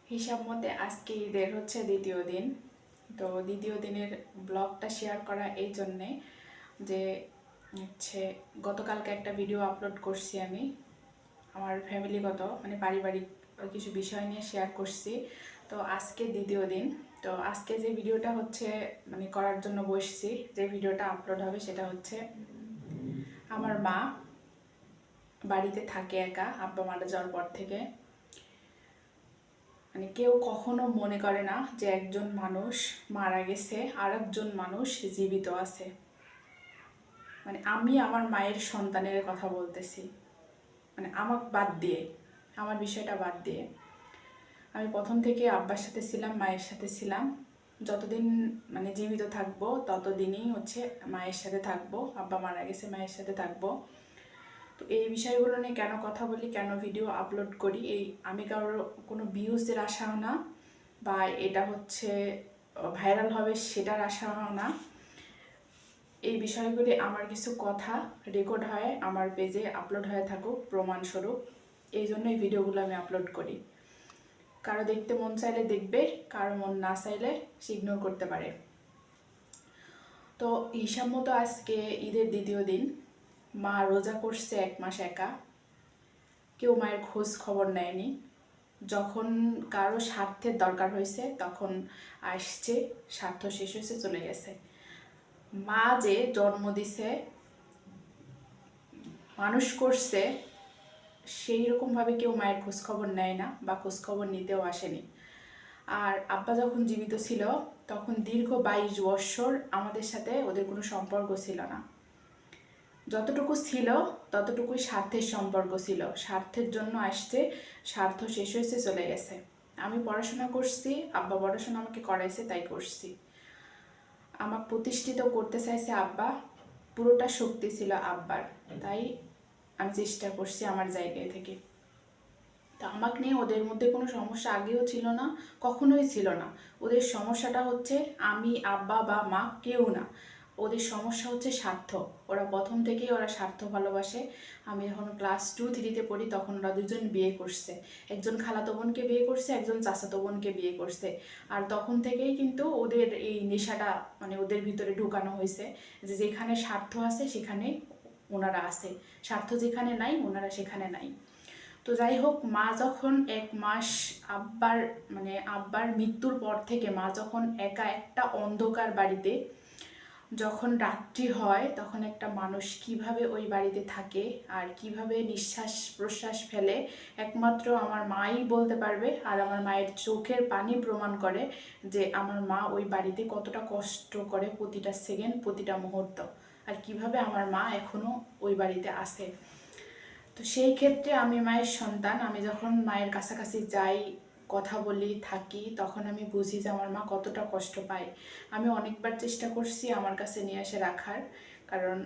হিসাব মতে আজকে ঈদের হচ্ছে দ্বিতীয় দিন। তো দ্বিতীয় দিনের ব্লগটা শেয়ার করা এই জন্যে যে হচ্ছে গতকালকে একটা ভিডিও আপলোড করছি আমি আমার ফ্যামিলিগত মানে পারিবারিক কিছু বিষয় নিয়ে শেয়ার করছি। তো আজকে দ্বিতীয় দিন। তো আজকে যে ভিডিওটা হচ্ছে মানে করার জন্য বসছি, যে ভিডিওটা আপলোড হবে সেটা হচ্ছে আমার মা বাড়িতে থাকে একা আব্বা মারা যাওয়ার পর থেকে। মানে কেউ কখনো মনে করে না যে একজন মানুষ মারা গেছে আর একজন মানুষ জীবিত আছে। মানে আমি আমার মায়ের সন্তানের কথা বলতেছি, মানে আমাকে বাদ দিয়ে, আমার বিষয়টা বাদ দিয়ে। আমি প্রথম থেকে আব্বার সাথে ছিলাম, মায়ের সাথে ছিলাম। যতদিন মানে জীবিত থাকবো ততদিনই হচ্ছে মায়ের সাথে থাকবো। আব্বা মারা গেছে, মায়ের সাথে থাকবো। তো এই বিষয়গুলো নিয়ে কেন কথা বলি, কেন ভিডিও আপলোড করি, এই আমি কারোর কোনো ভিউজের আশাও না বা এটা হচ্ছে ভাইরাল হবে সেটার আশাও না। এই বিষয়গুলি আমার কিছু কথা রেকর্ড হয় আমার পেজে আপলোড হয়ে থাকুক প্রমাণস্বরূপ, এই জন্য এই ভিডিওগুলো আমি আপলোড করি। কারো দেখতে মন চাইলে দেখবে, কারো মন না চাইলে সে ইগনোর করতে পারে। তো হিসাব মতো আজকে ঈদের দ্বিতীয় দিন। মা রোজা করছে 1 মাস একা, কেউ মায়ের খোঁজ খবর নেয়নি। যখন কারো স্বার্থের দরকার হয়েছে তখন আসছে, স্বার্থ শেষ হয়েছে চলে গেছে। মা যে জন্ম দিছে, মানুষ করছে, সেই রকমভাবে কেউ মায়ের খোঁজখবর নেয় না বা খোঁজখবর নিতেও আসেনি। আর আব্বা যখন জীবিত ছিল তখন দীর্ঘ 22 বৎসর আমাদের সাথে ওদের কোনো সম্পর্ক ছিল না। যতটুকু ছিল ততটুকুই স্বার্থের সম্পর্ক ছিল, স্বার্থের জন্য আসছে, স্বার্থ শেষ হয়েছে চলে গেছে। আমি পড়াশোনা করছি, আব্বা পড়াশোনা আমাকে করাইছে তাই করছি। আমাকে প্রতিষ্ঠিত করতে চাইছে আব্বা, পুরোটা শক্তি ছিল আব্বার, তাই আমি চেষ্টা করছি আমার জায়গায় থেকে। তা আমাকে নিয়ে ওদের মধ্যে কোনো সমস্যা আগেও ছিল না, কখনোই ছিল না। ওদের সমস্যাটা হচ্ছে আমি, আব্বা বা মা কেউ না। ওদের সমস্যা হচ্ছে স্বার্থ। ওরা প্রথম থেকেই ওরা স্বার্থ ভালোবাসে। আমি যখন ক্লাস 2-3-তে পড়ি তখন ওরা দুজন বিয়ে করছে। একজন খালাতো বোনকে বিয়ে করছে, একজন চাচাতো বোনকে বিয়ে করছে। আর তখন থেকেই কিন্তু ওদের এই নেশাটা মানে ওদের ভিতরে ঢুকানো হয়েছে যে যেখানে স্বার্থ আছে সেখানে ওনারা আছে, স্বার্থ যেখানে নাই ওনারা সেখানে নাই। তো যাই হোক, মা যখন 1 মাস আব্বার মৃত্যুর পর থেকে মা যখন একা একটা অন্ধকার বাড়িতে, যখন রাত্রি হয় তখন একটা মানুষ কিভাবে ওই বাড়িতে থাকে আর কিভাবে নিঃশ্বাস প্রশ্বাস ফেলে একমাত্র আমার মাই বলতে পারবে। আর আমার মায়ের চোখের পানি প্রমাণ করে যে আমার মা ওই বাড়িতে কতটা কষ্ট করে প্রতিটা সেকেন্ড, প্রতিটা মুহূর্ত, আর কিভাবে আমার মা এখনো ওই বাড়িতে আছে। তো সেই ক্ষেত্রে আমি মায়ের সন্তান, আমি যখন মায়ের কাছাকাছি যাই, কথা বলি, থাকি, তখন আমি বুঝি যে আমার মা কতটা কষ্ট পায়। আমি অনেকবার চেষ্টা করছি আমার কাছে নিয়ে এসে রাখার, কারণ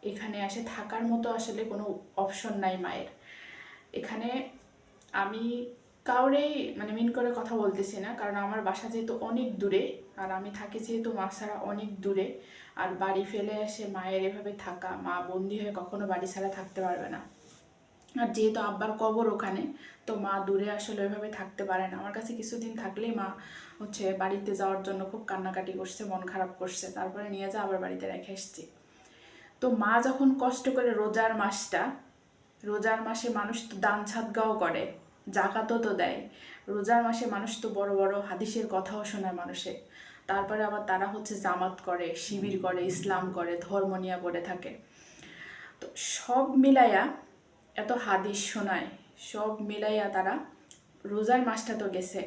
এখানে এসে থাকার মতো আসলে কোনো অপশন নাই মায়ের। এখানে আমি কাউরেই মানে মিন করে কথা বলতেছি না, কারণ আমার বাসা যেহেতু অনেক দূরে আর আমি থাকি যেহেতু মা ছাড়া অনেক দূরে, আর বাড়ি ফেলে এসে মায়ের এভাবে থাকা, মা বন্দি হয়ে কখনো বাড়ি ছাড়া থাকতে পারবে না। আর যেহেতু আব্বার কবর ওখানে, তো মা দূরে আসলে ওইভাবে থাকতে পারে না। আমার কাছে কিছুদিন থাকলেই মা হচ্ছে বাড়িতে যাওয়ার জন্য খুব কান্নাকাটি করছে, মন খারাপ করছে, তারপরে নিয়ে যা আবার বাড়িতে রেখে এসছি। তো মা যখন কষ্ট করে রোজার মাসে মানুষ তো দান সাদগাও করে, জাকাতও তো দেয়। রোজার মাসে মানুষ তো বড় বড় হাদিসের কথাও শোনায় মানুষে। তারপরে আবার তারা হচ্ছে জামাত করে, শিবির করে, ইসলাম করে, ধর্ম নিয়ে পড়ে থাকে। তো সব মিলাইয়া এত হাদিস শোনায়, সব মিলাইয়া তারা রোজার মাসটা তো গেছে,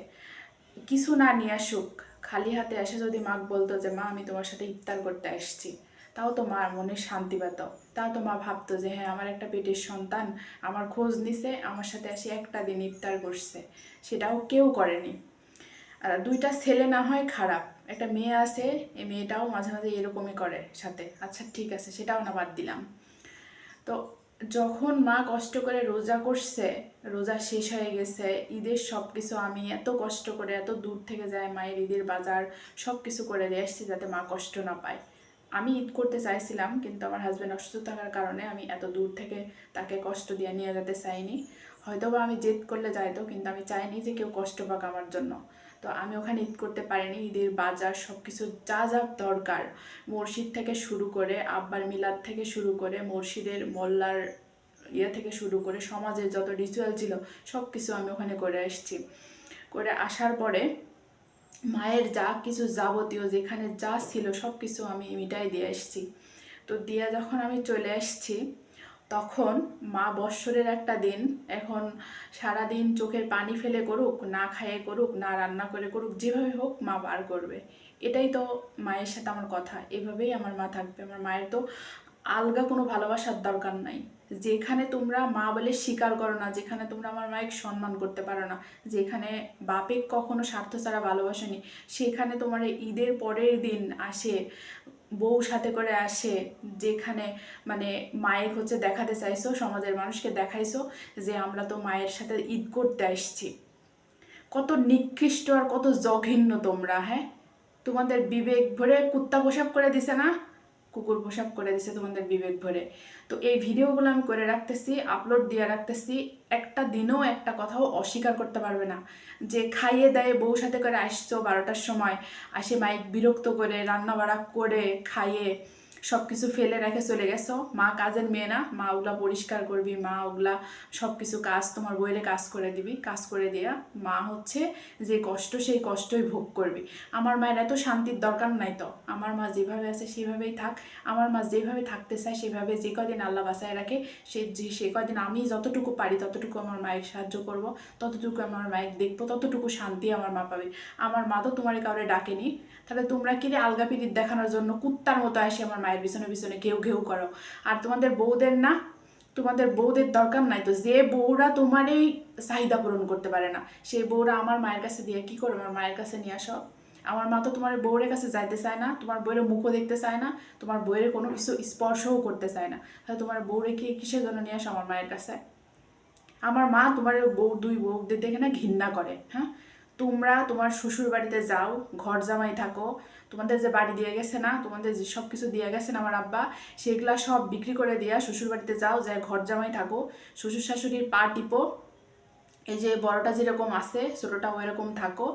কিছু না নিয়ে আসুক, খালি হাতে এসে যদি মা বলতো যে মা আমি তোমার সাথে ইফতার করতে আসছি, তাও তো মার মনে শান্তি পেত। তাও তো মা ভাবতো যে হ্যাঁ আমার একটা পেটের সন্তান আমার খোঁজ নিছে, আমার সাথে এসে একটা দিন ইফতার করছে। সেটাও কেউ করেনি। আর দুইটা ছেলে না হয় খারাপ, একটা মেয়ে আছে, এই মেয়েটাও মাঝে মাঝে এরকমই করে সাথে, আচ্ছা ঠিক আছে সেটাও না বাদ দিলাম। তো যখন মা কষ্ট করে রোজা করছে, রোজা শেষ হয়ে গেছে, ঈদের সব কিছু আমি এত কষ্ট করে এত দূর থেকে যাই, মায়ের ঈদের বাজার সব কিছু করে দিয়ে আসছি যাতে মা কষ্ট না পায়। আমি ঈদ করতে চাইছিলাম কিন্তু আমার হাজব্যান্ড অসুস্থ থাকার কারণে আমি এত দূর থেকে তাকে কষ্ট দিয়ে নিয়ে যেতে চাইনি। হয়তো বা আমি জেদ করলে যাইতো, কিন্তু আমি চাইনি যে কেউ কষ্ট পাক আমার জন্য। তো আমি ওখানে ঈদ করতে পারিনি। ঈদের বাজার সব কিছু যা যা দরকার, মসজিদ থেকে শুরু করে, আব্বার মিলাদ থেকে শুরু করে, মসজিদের মোল্লার থেকে শুরু করে, সমাজের যত রিচুয়াল ছিল সব কিছু আমি ওখানে করে এসেছি। করে আসার পরে মায়ের যা কিছু যাবতীয় যেখানে যা ছিল সব কিছু আমি মিটাই দিয়ে এসেছি। তো দিয়ে যখন আমি চলে এসেছি, তখন মা বৎসরের একটা দিন, এখন সারাদিন চোখের পানি ফেলে করুক, না খাইয়ে করুক, না রান্না করে করুক, যেভাবে হোক মা বার করবে। এটাই তো মায়ের সাথে আমার কথা, এভাবেই আমার মা থাকবে। আমার মায়ের তো আলগা কোনো ভালোবাসার দরকার নাই। যেখানে তোমরা মা বলে স্বীকার করো না, যেখানে তোমরা আমার মায়ের সম্মান করতে পারো না, যেখানে বাপে কখনো স্বার্থ ছাড়া ভালোবাসেনি, সেখানে তোমার ঈদের পরের দিন আসে, বউ সাথে করে আসে, যেখানে মানে মায়ের হচ্ছে দেখাতে চাইছো, সমাজের মানুষকে দেখাইছো যে আমরা তো মায়ের সাথে ঈদ করতে আসছি। কত নিকৃষ্ট আর কত জঘন্য তোমরা! হ্যাঁ, তোমাদের বিবেক ভরে কুত্তা পোশাক করে দিছে না, কুকুর পোশাক করে দিছে তোমাদের বিবেক ভরে। তো এই ভিডিওগুলো আমি করে রাখতেছি, আপলোড দিয়ে রাখতেছি। একটা দিনও একটা কথাও অস্বীকার করতে পারবে না যে খাইয়ে দেয় বউ সাথে করে আসছো 12টার সময়, আসে মাইক বিরক্ত করে রান্না বাড়া করে খাইয়ে সব কিছু ফেলে রেখে চলে গেছো। মা কাজের মেয়ে না, মা ওগুলা পরিষ্কার করবি, মা ওগুলা সব কিছু কাজ তোমার বইলে কাজ করে দিবি, কাজ করে দেয়া মা হচ্ছে যে কষ্ট সেই কষ্টই ভোগ করবি। আমার মায়ের এত শান্তির দরকার নাই তো, আমার মা যেভাবে আছে সেভাবেই থাক। আমার মা যেভাবে থাকতে চায় সেভাবে, যে কদিন আল্লাহ বাঁচায় রাখে সে কদিন আমি যতটুকু পারি ততটুকু আমার মায়ের সাহায্য করব, ততটুকু আমার মায়ের দেখবো, ততটুকু শান্তি আমার মা পাবে। আমার মা তো তোমার কাউরে ডাকেনি, তাহলে তোমরা কি রে আলগা পিরিত দেখানোর জন্য কুত্তার মতো আসে আমার মায়ের পিছনে পিছনে ঘেউ ঘেউ করো? আর তোমাদের বউদের না, তোমাদের বউদের দরকার নাই তো। যে বউরা তোমার এই চাহিদা পূরণ করতে পারে না, সেই বউরা আমার মায়ের কাছে দিয়ে কি করো? আমার মায়ের কাছে নিয়ে আসো। আমার মা তো তোমার বউয়ের কাছে যাইতে চায় না, তোমার বউয়ের মুখও দেখতে চায় না, তোমার বউয়ের কোনো কিছু স্পর্শও করতে চায় না। তাহলে তোমার বউরে কি কিসের জন্য নিয়ে আসো আমার মায়ের কাছে? আমার মা তোমার বউ দুই বউদের দেখে না ঘৃণা করে। হ্যাঁ, তোমরা তোমার শ্বশুর বাড়িতে যাও, ঘর জামাই থাকো, তোমাদের যে বাড়ি দিয়ে গেছে না, তোমাদের যে সব কিছু দিয়ে গেছেন আমার আব্বা, সেগুলা সব বিক্রি করে দিয়া শ্বশুর বাড়িতে যাও, যায় ঘর জামাই থাকো, শ্বশুর শাশুড়ির পা টিপো, এই যে বড়টা যেরকম আছে ছোটোটা ওই রকম থাকো,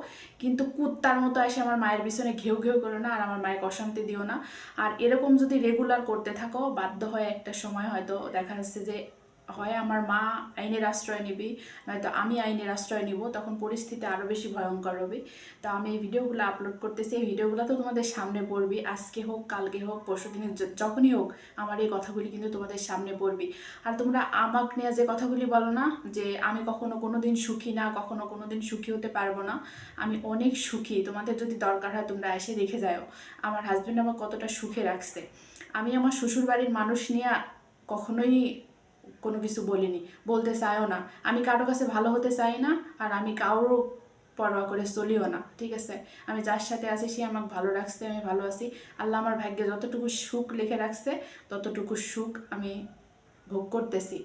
কিন্তু কুত্তার মতো এসে আমার মায়ের পিছনে ঘেউ ঘেউ করো না, আর আমার মায়ের অশান্তি দিও না। আর এরকম যদি রেগুলার করতে থাকো, বাধ্য হয় একটা সময় হয়তো দেখা যাচ্ছে যে হয় আমার মা আইনের আশ্রয় নিবি, নয়তো আমি আইনের আশ্রয় নিব, তখন পরিস্থিতি আরও বেশি ভয়ঙ্কর হবে। তো আমি এই ভিডিওগুলো আপলোড করতেছি, এই ভিডিওগুলো তো তোমাদের সামনে পড়বি, আজকে হোক, কালকে হোক, পরশু দিনে যখনই হোক আমার এই কথাগুলি কিন্তু তোমাদের সামনে পড়বি। আর তোমরা আমাকে নিয়ে যে কথাগুলি বলো না, যে আমি কখনো কোনো দিন সুখী না, কখনো কোনো দিন সুখী হতে পারবো না, আমি অনেক সুখী। তোমাদের যদি দরকার হয় তোমরা এসে দেখে যাও আমার হাজব্যান্ড আমার কতটা সুখে রাখছে। আমি আমার শ্বশুর বাড়ির মানুষ নিয়ে কখনোই কোনো কিছু বলিনি, বলতে চাইও না। আমি কারো কাছে ভালো হতে চাই না, আর আমি কারোর পরোয়া করে চলিও না, ঠিক আছে? আমি যার সাথে আছি সে আমাকে ভালো রাখছে, আমি ভালো আছি। আল্লাহ আমার ভাগ্যে যতটুকু সুখ লিখে রাখছে ততটুকু সুখ আমি ভোগ করতেছি।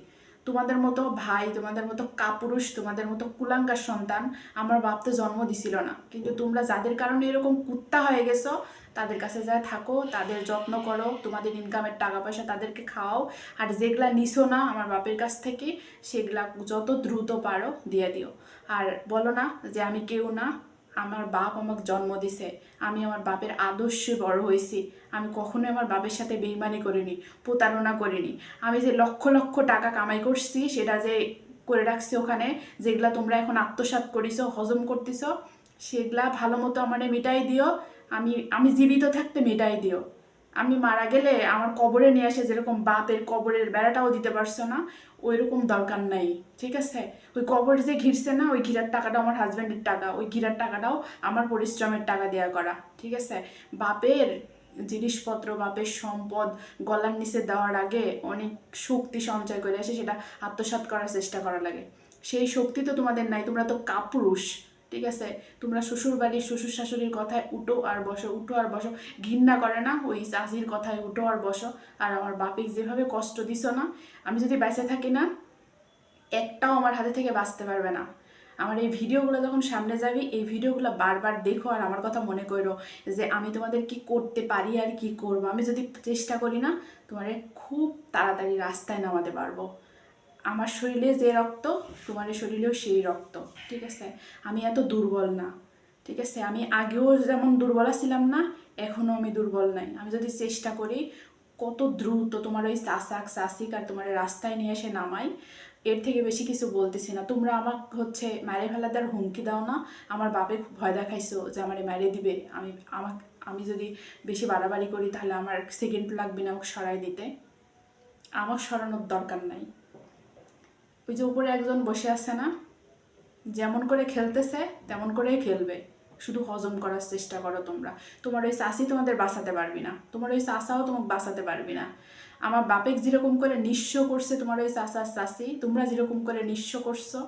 তোমাদের মতো ভাই, তোমাদের মতো কাপুরুষ, তোমাদের মতো কুলাঙ্গার সন্তান আমার বাপ তো জন্ম দিছিল না। কিন্তু তোমরা যাদের কারণে এরকম কুত্তা হয়ে গেছো, তাদের কাছে যা থাকো, তাদের যত্ন করো, তোমাদের ইনকামের টাকা পয়সা তাদেরকে খাওয়াও। আর যেগুলা নিছো না আমার বাপের কাছ থেকে, সেগুলা যত দ্রুত পারো দিয়ে দিও। আর বলো না যে আমি কেউ না, আমার বাপ আমাকে জন্ম দিছে, আমি আমার বাপের আদর্শে বড় হয়েছি। আমি কখনোই আমার বাপের সাথে বেইমানি করিনি, প্রতারণা করিনি। আমি যে লক্ষ লক্ষ টাকা কামাই করছি সেটা যে করে রাখছি ওখানে, যেগুলা তোমরা এখন আত্মসাৎ করিছো, হজম করতেছো, সেগুলা ভালো মতো আমার মিটাই দিও। আমি আমি জীবিত থাকতে মিটাই দিও। আমি মারা গেলে আমার কবরে নিয়ে আসে, যেরকম বাপের কবরের বেড়াটাও দিতে পারছো না, ওই রকম দরকার নাই, ঠিক আছে? ওই কবর যে ঘিরছে না, ওই ঘিরার টাকাটাও আমার হাজব্যান্ডের টাকা, ওই ঘিরার টাকাটাও আমার পরিশ্রমের টাকা দেওয়া করা, ঠিক আছে? বাপের জিনিসপত্র, বাপের সম্পদ গলার নিচে দেওয়ার আগে অনেক শক্তি সঞ্চয় করে আসে, সেটা আত্মসাৎ করার চেষ্টা করা লাগে। সেই শক্তি তো তোমাদের নাই, তোমরা তো কাপুরুষ, ঠিক আছে? তোমরা শ্বশুর বাড়ির শ্বশুর শাশুড়ির কথায় উঠো আর বসো, উঠো আর বসো। ঘৃণা করে না ওই চাষির কথায় উঠো আর বসো। আর আমার বাপিক যেভাবে কষ্ট দিছো না, আমি যদি বেঁচে থাকি না, একটাও আমার হাতে থেকে বাঁচতে পারবে না। আমার এই ভিডিওগুলো যখন সামনে যাবি, এই ভিডিওগুলো বারবার দেখো আর আমার কথা মনে করো যে আমি তোমাদের কি করতে পারি আর কি করবো। আমি যদি চেষ্টা করি না, তোমার খুব তাড়াতাড়ি রাস্তায় নামাতে পারবো। আমার শরীরে যে রক্ত তোমার শরীরেও সেই রক্ত, ঠিক আছে? আমি এত দুর্বল না, ঠিক আছে? আমি আগেও যেমন দুর্বল ছিলাম না, এখনও আমি দুর্বল নাই। আমি যদি চেষ্টা করি কত দ্রুত তোমার ওই চাষিক আর তোমার রাস্তায় নিয়ে এসে নামাই, এর থেকে বেশি কিছু বলতেছি না। তোমরা আমাকে হচ্ছে মারে ফেলা দেওয়ার হুমকি দাও না। আমার বাপে খুব ভয় দেখাইছো যে আমারে মারে দিবে, আমি যদি বেশি বাড়াবাড়ি করি তাহলে আমার সেকেন্ড লাগবে না আমাকে সরাই দিতে। আমার সরানোর দরকার নাই। ওই যে উপরে একজন বসে আছে না, যেমন করে খেলতেছে তেমন করেই খেলবে, শুধু হজম করার চেষ্টা করো তোমরা। তোমার ওই চাষি তোমাদের বাঁচাতে পারবি না, তোমার ওই চাষাও তোমাকে বাঁচাতে পারবি না। আমার বাপেক যেরকম করে নিঃস্ব করছে তোমার ওই চাষার চাষি, তোমরা যেরকম করে নিঃস্ব করছো।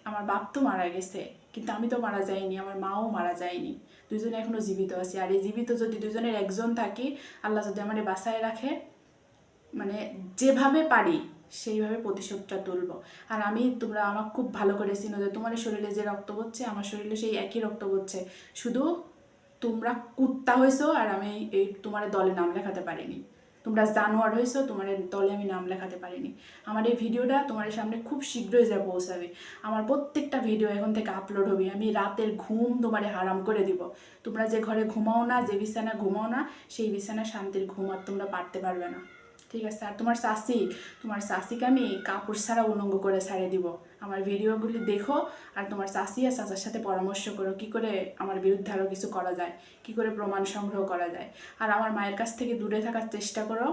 আমার বাপ তো মারা গেছে, কিন্তু আমি তো মারা যাইনি, আমার মাও মারা যায়নি, দুজনে এখনো জীবিত আছে। আর এই জীবিত যদি দুজনের একজন থাকি, আল্লাহ যদি আমার বাঁচায় রাখে, মানে যেভাবে পারি সেইভাবে প্রতিশোধটা তুলব। আর তোমরা আমাকে খুব ভালো করে চিনো যে তোমার শরীরে যে রক্ত পড়ছে আমার শরীরে সেই একই রক্ত পড়ছে, শুধু তোমরা কুত্তা হয়েছো আর আমি এই তোমার দলে নাম লেখাতে পারিনি। তোমরা জানোয়ার হয়েছো, তোমার দলে আমি নাম লেখাতে পারিনি। আমার এই ভিডিওটা তোমার সামনে খুব শীঘ্রই যা পৌঁছাবে। আমার প্রত্যেকটা ভিডিও এখন থেকে আপলোড হবে। আমি রাতের ঘুম তোমারে হারাম করে দিব। তোমরা যে ঘরে ঘুমাও না, যে বিছানা ঘুমাও না, সেই বিছানা শান্তির ঘুম আর তোমরা পারতে পারবে না, ঠিক আছে? আর তোমার চাষিকে আমি কাপড় ছাড়া উলঙ্গ করে ছাড়িয়ে দিব। আমার ভিডিওগুলি দেখো আর তোমার চাষি আর চাচার সাথে পরামর্শ করো কী করে আমার বিরুদ্ধে আরও কিছু করা যায়, কী করে প্রমাণ সংগ্রহ করা যায়। আর আমার মায়ের কাছ থেকে দূরে থাকার চেষ্টা করো।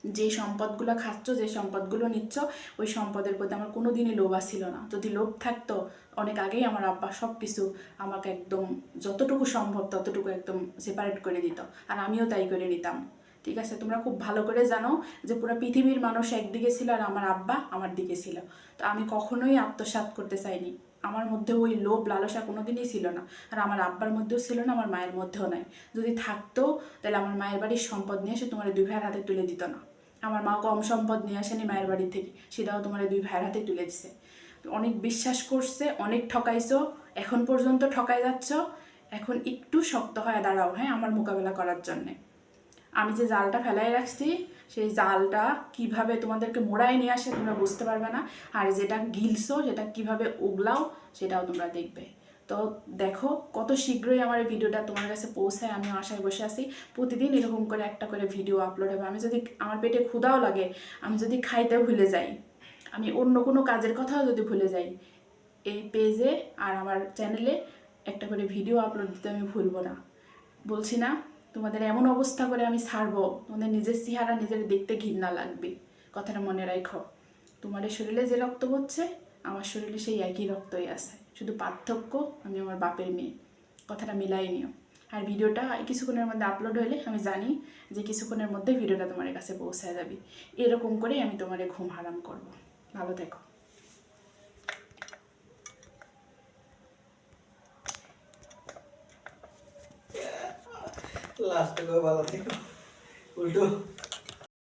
যে সম্পদগুলো খাচ্ছ, যে সম্পদগুলো নিচ্ছ, ওই সম্পদের প্রতি আমার কোনো দিনই লোভ ছিল না। যদি লোভ থাকতো অনেক আগেই আমার আব্বা সব কিছু আমাকে একদম যতটুকু সম্ভব ততটুকু একদম সেপারেট করে দিত, আর আমিও তাই করে নিতাম, ঠিক আছে? তোমরা খুব ভালো করে জানো যে পুরো পৃথিবীর মানুষ একদিকে ছিল আর আমার আব্বা আমার দিকে ছিল। তো আমি কখনোই আত্মসাৎ করতে চাইনি। আমার মধ্যে ওই লোভ লালসা কোনো দিনই ছিল না, আর আমার আব্বার মধ্যেও ছিল না, আমার মায়ের মধ্যেও নাই। যদি থাকতো তাহলে আমার মায়ের বাড়ির সম্পদ নিয়ে এসে তোমার দুই ভাইয়ের হাতে তুলে দিত না। আমার মা কম সম্পদ নিয়ে আসেনি মায়ের বাড়ি থেকে, সেটাও তোমার দুই ভাইয়ের হাতে তুলে দিছে। অনেক বিশ্বাস করছে, অনেক ঠকাইছো, এখন পর্যন্ত ঠকাই যাচ্ছ। এখন একটু শক্ত হয়ে দাঁড়াও, হ্যাঁ, আমার মোকাবেলা করার জন্যে। আমি যে জালটা ফেলাই রাখছি সেই জালটা কিভাবে তোমাদেরকে মোড়ায় নিয়ে আসে তোমরা বুঝতে পারবে না, আর যেটা গিলছো সেটা কিভাবে উগলাও সেটাও তোমরা দেখবে। তো দেখো কত শীঘ্রই আমার এই ভিডিওটা তোমার কাছে পৌঁছায়, আমিও আশায় বসে আছি। প্রতিদিন এরকম করে একটা করে ভিডিও আপলোড হবে। আমি যদি আমার পেটে ক্ষুধাও লাগে, আমি যদি খাইতে ভুলে যাই, আমি অন্য কোনো কাজের কথাও যদি ভুলে যাই, এই পেজে আর আমার চ্যানেলে একটা করে ভিডিও আপলোড দিতে আমি ভুলবো না। বলছি না তোমাদের এমন অবস্থা করে আমি ছাড়বো, তোমাদের নিজের চেহারা নিজের দেখতে ঘৃণা লাগবে। কথাটা মনে রাখো, তোমাদের শরীরে যে রক্ত পড়ছে আমার শরীরে সেই একই রক্তই আছে, শুধু পার্থক্য আমি আমার বাপের মেয়ে। কথাটা মিলাই নিও। আর ভিডিওটা কিছুক্ষণের মধ্যে আপলোড হলে আমি জানি যে কিছুক্ষণের মধ্যে ভিডিওটা তোমার কাছে পৌঁছায় যাবে। এরকম করেই আমি তোমার ঘুম হারাম করব। ভালো থেকো। লাস্টে ভালো থেকো উল্টো